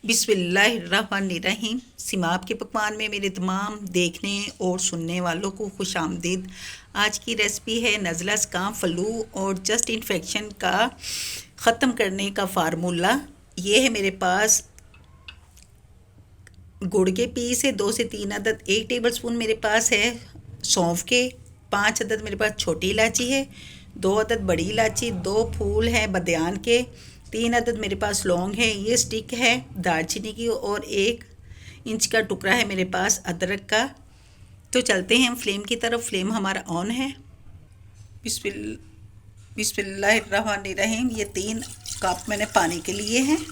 बिस्मिल्लाहिर्रहमानिर्रहीम। सिमाब के पकवान में मेरे तमाम देखने और सुनने वालों को खुश आमदीद। आज की रेसिपी है नज़ला, ज़ुकाम, फ्लू और जस्ट इन्फेक्शन का ख़त्म करने का फार्मूला। ये है मेरे पास गुड़ के पीस है 2 से 3 अदद, 1 टेबलस्पून मेरे पास है सौंफ के, 5 अदद मेरे पास छोटी इलायची है, 2 अदद बड़ी इलायची, 2 फूल हैं बदियान के, 3 अदद मेरे पास लौंग है, ये स्टिक है दालचीनी की, और 1 इंच का टुकड़ा है मेरे पास अदरक का। तो चलते हैं हम फ्लेम की तरफ। फ्लेम हमारा ऑन है। बिस्मिल्लाहिर्रहमानिर्रहीम। ये 3 कप मैंने पानी के लिए हैं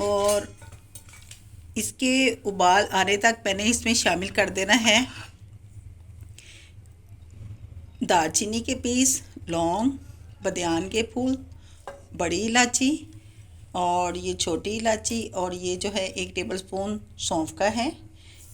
और इसके उबाल आने तक मैंने इसमें शामिल कर देना है दालचीनी के पीस, लौंग, बदियान के फूल, बड़ी इलायची और ये छोटी इलायची, और ये जो है 1 टेबलस्पून सौंफ का है।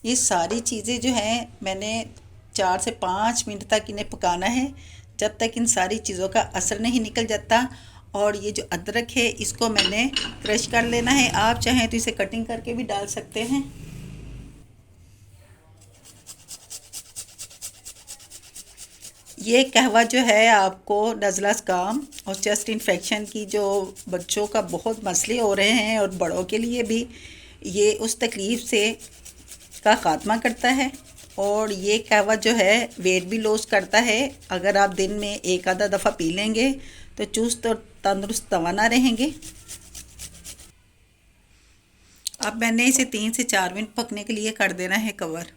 ये सारी चीज़ें जो हैं मैंने 4 से 5 मिनट तक इन्हें पकाना है, जब तक इन सारी चीज़ों का असर नहीं निकल जाता। और ये जो अदरक है इसको मैंने क्रश कर लेना है। आप चाहें तो इसे कटिंग करके भी डाल सकते हैं। ये कहवा जो है आपको नज़ला, ज़ुकाम और चेस्ट इन्फेक्शन की जो बच्चों का बहुत मसले हो रहे हैं और बड़ों के लिए भी, ये उस तकलीफ़ से का ख़ात्मा करता है। और ये कहवा जो है वेट भी लॉस करता है। अगर आप दिन में एक आधा दफ़ा पी लेंगे तो चुस्त और तंदुरुस्त तवाना रहेंगे। अब मैंने इसे 3 से 4 मिनट पकने के लिए कर देना है कवर।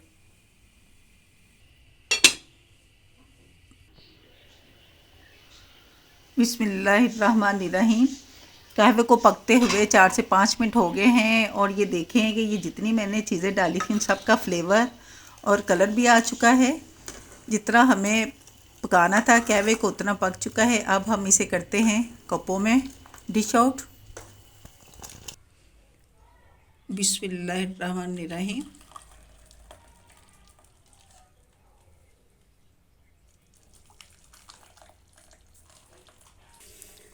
बिस्मिल्लाहिर्रहमानिर्रहीम। कहवे को पकते हुए 4 से 5 मिनट हो गए हैं और ये देखें कि ये जितनी मैंने चीज़ें डाली थी उन सब का फ्लेवर और कलर भी आ चुका है। जितना हमें पकाना था कहवे को उतना पक चुका है। अब हम इसे करते हैं कपों में डिश आउट। बिस्मिल्लाहिर्रहमानिर्रहीम।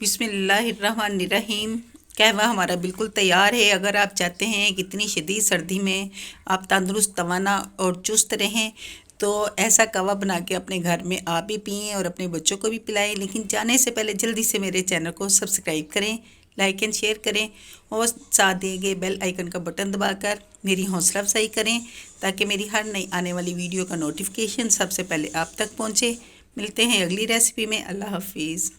बिस्मिल्लाहिर्रहमानिर्रहीम। कहवा हमारा बिल्कुल तैयार है। अगर आप चाहते हैं कि इतनी शदीद सर्दी में आप तंदुरुस्त, तवाना और चुस्त रहें तो ऐसा कहवा बना के अपने घर में आप भी पिएँ और अपने बच्चों को भी पिलाएं। लेकिन जाने से पहले जल्दी से मेरे चैनल को सब्सक्राइब करें, लाइक एंड शेयर करें और साथ दिए गए बेल आइकन का बटन दबाकर मेरी हौसला अफजाई करें, ताकि मेरी हर नई आने वाली वीडियो का नोटिफिकेशन सबसे पहले आप तक पहुँचे। मिलते हैं अगली रेसिपी में। अल्लाह हाफिज़।